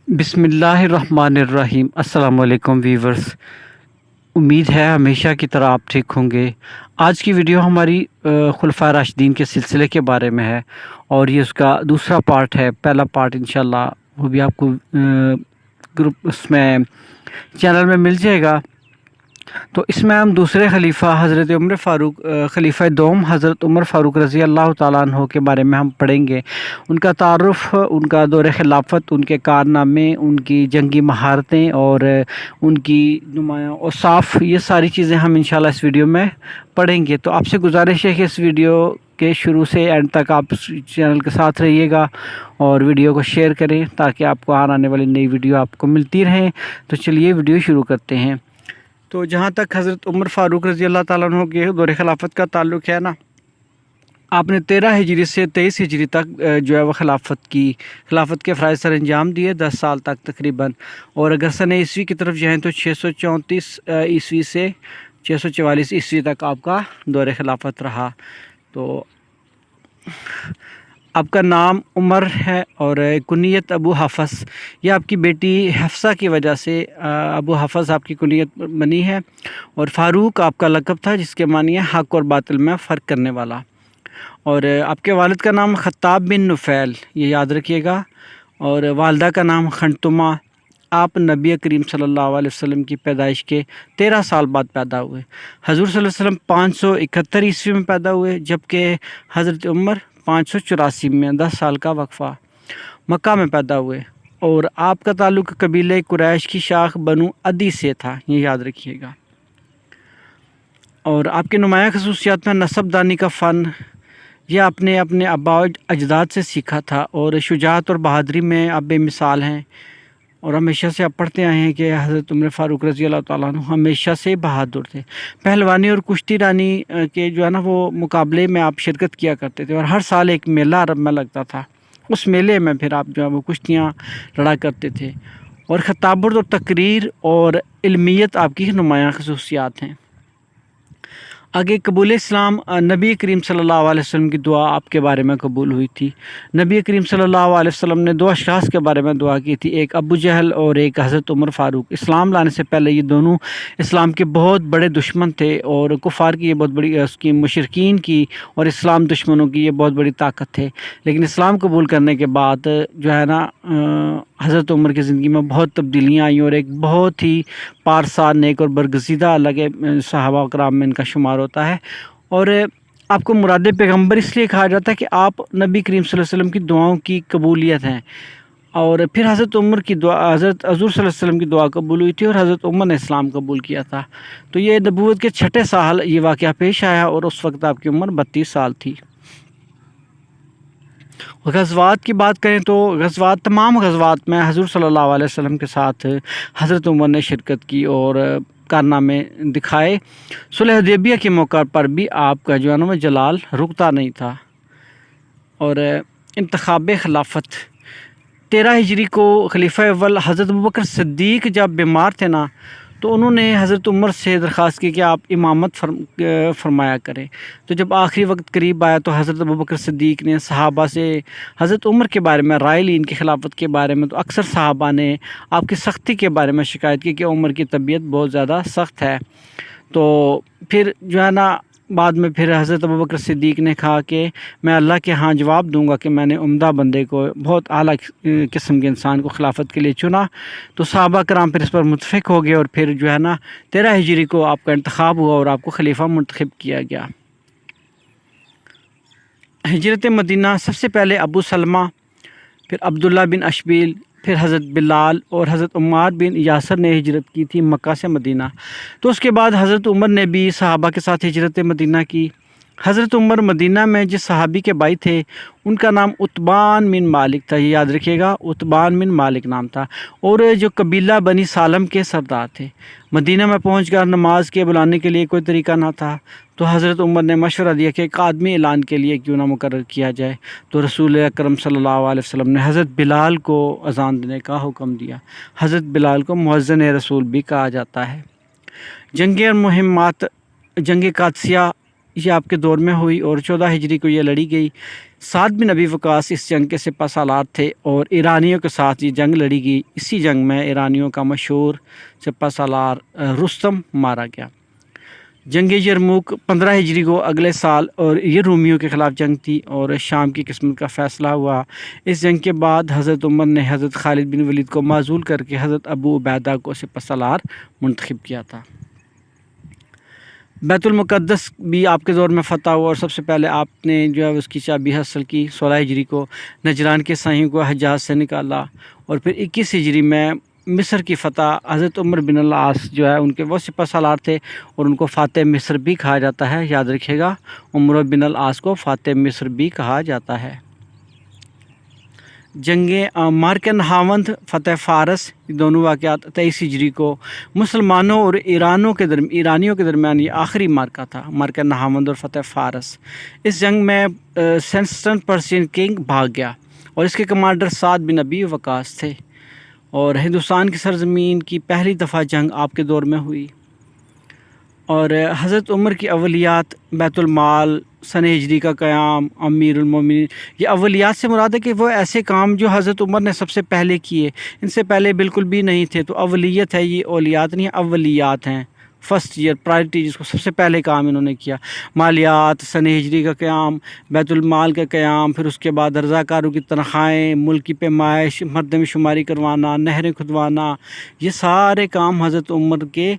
बिस्मिल्लाहिर्रहमानिर्रहीम। अस्सलाम वालेकुम वीवर्स। उम्मीद है हमेशा की तरह आप ठीक होंगे। आज की वीडियो हमारी खुलफाए राशिदीन के सिलसिले के बारे में है और ये उसका दूसरा पार्ट है। पहला पार्ट इंशाल्लाह वो भी आपको ग्रुप उसमें चैनल में मिल जाएगा। तो इसमें हम दूसरे खलीफा हज़रत उमर फ़ारूक खलीफा दोम हज़रत उमर फ़ारूक रज़ी अल्लाह ताला अन्हो के बारे में हम पढ़ेंगे। उनका तारुफ़, उनका दौर खिलाफत, उनके कारनामे, उनकी जंगी महारतें और उनकी नुमायाँ औसाफ़, ये सारी चीज़ें हम इंशाल्लाह इस वीडियो में पढ़ेंगे। तो आपसे गुजारिश है कि इस वीडियो के शुरू से एंड तक आप चैनल के साथ रहिएगा और वीडियो को शेयर करें ताकि आपको आने वाली नई वीडियो आपको मिलती रहें। तो चलिए वीडियो शुरू करते हैं। तो जहाँ तक हज़रत उमर फ़ारूक रज़ी अल्लाह ताला अन्हु के दौर खिलाफत का ताल्लुक़ है ना, आपने 13 हिजरी से 23 हिजरी तक जो है वह खिलाफत के फ़राइज़ सर अंजाम दिए 10 साल तक तकरीबन। और अगर सन ईस्वी की तरफ जाएँ तो 634 ईस्वी से 644 ईस्वी तक आपका दौर खिलाफत रहा। तो आपका नाम उमर है और कुनियत अबू हफ़स, यह आपकी बेटी हफ्सा की वजह से अबू हफ़स आपकी कुनियत बनी है। और फ़ारूक आपका लक़ब था जिसके मानी है हक़ और बातिल में फ़र्क करने वाला। और आपके वालिद का नाम ख़त्ताब बिन नुफ़ैल, ये याद रखिएगा। और वालदा का नाम खंतुमा। आप नबी करीम सल्लल्लाहु अलैहि वसल्लम की पैदाइश के 13 साल बाद पैदा हुए। हज़ूर सल्लल्लाहु अलैहि वसल्लम 571 ईस्वी में पैदा हुए, जबकि हज़रत उमर 584 में 10 साल का वक्फ़ा मक्का में पैदा हुए। और आपका ताल्लुक़ कबीले कुरैश की शाख बनु अदी से था, ये याद रखिएगा। और आपके नुमाया खसूसियात में नसब दानी का फ़न, यह आपने अपने अब्बा अजदाद से सीखा था। और शुजाअत और बहादुरी में आप बेमिसाल हैं। और हमेशा से आप पढ़ते आए हैं कि हज़रत उमर फ़ारूक रज़ी अल्लाह ताला अन्हु हमेशा से बहादुर थे। पहलवानी और कुश्ती रानी के जो है ना वो मुकाबले में आप शिरकत किया करते थे। और हर साल एक मेला अरब में लगता था, उस मेले में फिर आप जो है वो कुश्तियाँ लड़ा करते थे। और खताबत और तकरीर और इल्मियत आपकी नुमायाँ खसूसियात हैं। आगे कबूल इस्लाम, नबी करीम सल्लल्लाहु अलैहि वसल्लम की दुआ आपके बारे में कबूल हुई थी। नबी करीम सल्लल्लाहु अलैहि वसल्लम ने 2 अशख़ास के बारे में दुआ की थी, एक अबू जहल और एक हज़रत उमर फ़ारूक। इस्लाम लाने से पहले ये दोनों इस्लाम के बहुत बड़े दुश्मन थे और कुफ़ार की ये बहुत बड़ी उसकी मुशरिकीन की और इस्लाम दुश्मनों की ये बहुत बड़ी ताकत थे। लेकिन इस्लाम कबूल करने के बाद जो है ना हज़रत उमर की ज़िंदगी में बहुत तब्दीलियाँ आई और एक बहुत ही पारसा, नेक और बरगज़ीदा अलग सहाबा कराम में इनका शुमार होता है। और आपको मुराद पैगंबर इसलिए कहा जाता है कि आप नबी करीम सल्लल्लाहु अलैहि वसल्लम की दुआओं की कबूलियत हैं। और फिर हज़रत उमर की दुआ, हज़रत हज़ूर सल्लल्लाहु अलैहि वसल्लम की दुआ कबूल हुई थी और हज़रत उमर ने इस्लाम कबूल किया था। तो ये नबूवत के 6ठे साल ये वाक़या पेश आया और उस वक्त आपकी उम्र 32 साल थी। ग़ज़वात की बात करें तो तमाम ग़ज़वात में हज़ूर सल्लल्लाहु अलैहि वसल्लम के साथ हज़रत उमर ने शिरकत की और कारनामे दिखाए। सुलह हुदैबिया के मौका पर भी आपका जो है ना वो जलाल रुकता नहीं था। और इंतखाब खिलाफत 13 हिजरी को खलीफा अव्वल हज़रत अबू बकर सिद्दीक़ जब बीमार थे ना, तो उन्होंने हज़रत उमर से दरख्वास्त की कि आप इमामत फरमाया करें। तो जब आखिरी वक्त करीब आया तो हज़रत अबू बकर सिद्दीक़ ने सहाबा से हज़रत उमर के बारे में राय ली, इनकी खिलाफत के बारे में। तो अक्सर सहाबा ने आपकी सख्ती के बारे में शिकायत की कि उमर की तबीयत बहुत ज़्यादा सख्त है। तो फिर जो है ना बाद में फिर हज़रत अबू बकर सिद्दीक़ ने कहा कि मैं अल्लाह के यहाँ जवाब दूंगा कि मैंने उम्दा बंदे को, बहुत आला किस्म के इंसान को खिलाफत के लिए चुना। तो सहाबा कराम फिर इस पर मुतफ़िक़ हो गए और फिर जो है ना 13 हिजरी को आपका इंतखाब हुआ और आपको खलीफा मुंतखब किया गया। हिजरत मदीना, सबसे पहले अबू सलमा, फिर अब्दुल्ला बिन अशबील, फिर हज़रत बिलाल और हज़रत उम्मार बिन यासर ने हिजरत की थी मक्का से मदीना। तो उसके बाद हज़रत उमर ने भी सहाबा के साथ हिजरत मदीना की। हज़रत उमर मदीना में जिस सहाबी के भाई थे उनका नाम उत्बान बिन मालिक था, ये याद रखिएगा, उत्बान बिन मालिक नाम था। और जो कबीला बनी सालम के सरदार थे। मदीना में पहुंचकर नमाज के बुलाने के लिए कोई तरीका ना था, तो हज़रत उमर ने मशवरा दिया कि एक आदमी ऐलान के लिए क्यों ना मुकर्रर किया जाए। तो रसूल अकरम सल्लल्लाहु अलैहि वसल्लम ने हज़रत बिलाल को अज़ान देने का हुक्म दिया। हज़रत बिलाल को मुअज़्ज़िन रसूल भी कहा जाता है। जंग और मुहिम्मात, जंग कादसिया ये आपके दौर में हुई और 14 हिजरी को ये लड़ी गई। سعد بن ابی وقاص اس جنگ کے سپہ سالار تھے اور ایرانیوں کے ساتھ یہ جنگ لڑی گئی۔ اسی جنگ میں ایرانیوں کا مشہور سپہ سالار رستم مارا گیا۔ جنگ یرموک 15 ہجری کو اگلے سال اور یہ رومیوں کے خلاف جنگ تھی اور شام کی قسمت کا فیصلہ ہوا۔ اس جنگ کے بعد حضرت عمر نے حضرت خالد بن ولید کو معزول کر کے حضرت ابو عبیدہ کو سپہ سالار منتخب کیا تھا۔ بیت المقدس بھی آپ کے دور میں فتح ہوا اور سب سے پہلے آپ نے جو ہے اس کی چابی حاصل کی 16 ہجری کو نجران کے سائیوں کو حجاز سے نکالا، اور پھر 21 ہجری میں مصر کی فتح حضرت عمر بن العاص جو ہے ان کے وہ سپہ سالار تھے اور ان کو فاتح مصر بھی کہا جاتا ہے، یاد رکھیے گا، عمر بن العاص کو فاتح مصر بھی کہا جاتا ہے۔ جنگیں مارکہ نہاوند فتح فارس، دونوں واقعات 23 ہجری کو مسلمانوں اور ایرانیوں کے درمیان یہ آخری مارکہ تھا، مارکہ نہاوند اور فتح فارس۔ اس جنگ میں سینسٹن پرشین کنگ بھاگ گیا اور اس کے کمانڈر سعد بن ابی وقاص تھے، اور ہندوستان کی سرزمین کی پہلی دفعہ جنگ آپ کے دور میں ہوئی۔ اور حضرت عمر کی اولیات، بیت المال، سن ہجری کا قیام، امیر المومنین، یہ اولیات سے مراد ہے کہ وہ ایسے کام جو حضرت عمر نے سب سے پہلے کیے، ان سے پہلے بالکل بھی نہیں تھے، تو اولیت ہے، یہ اولیات نہیں، اولیات ہیں، فرسٹ ایئر پرائرٹی، جس کو سب سے پہلے کام انہوں نے کیا۔ مالیات، سن ہجری کا قیام، بیت المال کا قیام، پھر اس کے بعد رضاکاروں کی تنخواہیں، ملک کی پیمائش، مردم شماری کروانا، نہریں کھدوانا، یہ سارے کام حضرت عمر کے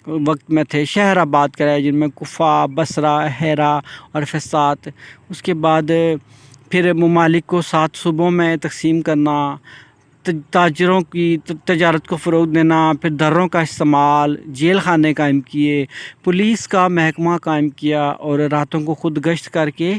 وقت میں تھے۔ شہر آباد کرائے جن میں کوفہ، بصرہ، ہیرا اور فسطاط۔ اس کے بعد پھر ممالک کو 7 صوبوں میں تقسیم کرنا، تاجروں کی تجارت کو فروغ دینا، پھر دروں کا استعمال، جیل خانے قائم کیے، پولیس کا محکمہ قائم کیا، اور راتوں کو خود گشت کر کے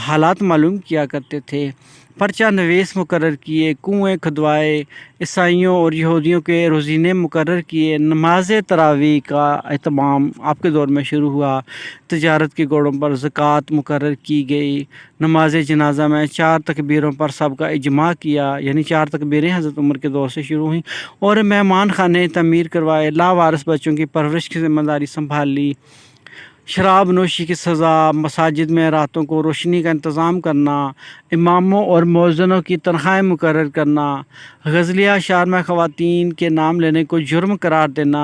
حالات معلوم کیا کرتے تھے۔ پرچہ نویس مقرر کیے، کنویں کھدوائے، عیسائیوں اور یہودیوں کے روزینے مقرر کیے، نماز تراویح کا اہتمام آپ کے دور میں شروع ہوا، تجارت کے گوڑوں پر زکوٰۃ مقرر کی گئی، نماز جنازہ میں 4 تکبیروں پر سب کا اجماع کیا، یعنی 4 تکبیریں حضرت عمر کے دور سے شروع ہوئیں، اور مہمان خانے تعمیر کروائے، لاوارث بچوں کی پرورش کی ذمہ داری سنبھال لی، شراب نوشی کی سزا، مساجد میں راتوں کو روشنی کا انتظام کرنا، اماموں اور مؤذنوں کی تنخواہیں مقرر کرنا، غزلیہ اشعار میں خواتین کے نام لینے کو جرم قرار دینا،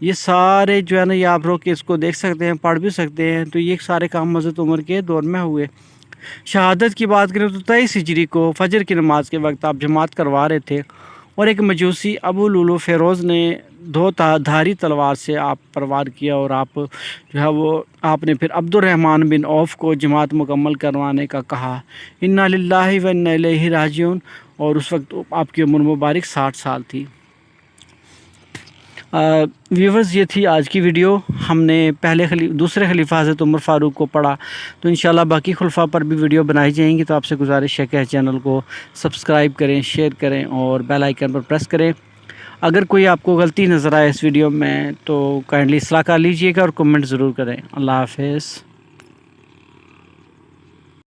یہ سارے جو ہے نا، یہ آپ روک کے اس کو دیکھ سکتے ہیں، پڑھ بھی سکتے ہیں، تو یہ سارے کام حضرت عمر کے دور میں ہوئے۔ شہادت کی بات کریں تو 23 ہجری کو فجر کی نماز کے وقت آپ جماعت کروا رہے تھے، اور ایک مجوسی ابو لولو فیروز نے 2 دھاری تلوار سے آپ پر وار کیا، اور آپ جو ہے وہ آپ نے پھر عبد الرحمن بن عوف کو جماعت مکمل کروانے کا کہا۔ انا للہ و انا الیہ راجعون، اور اس وقت آپ کی عمر مبارک 60 سال تھی۔ ویورز، یہ تھی آج کی ویڈیو۔ ہم نے دوسرے خلیفہ حضرت عمر فاروق کو پڑھا، تو انشاءاللہ باقی خلفاء پر بھی ویڈیو بنائی جائیں گی، تو آپ سے گزارش ہے کہ چینل کو سبسکرائب کریں، شیئر کریں اور بیل آئیکن پر پریس کریں۔ اگر کوئی آپ کو غلطی نظر آئے اس ویڈیو میں تو کائنڈلی اصلاح کر لیجئے گا اور کمنٹ ضرور کریں۔ اللہ حافظ۔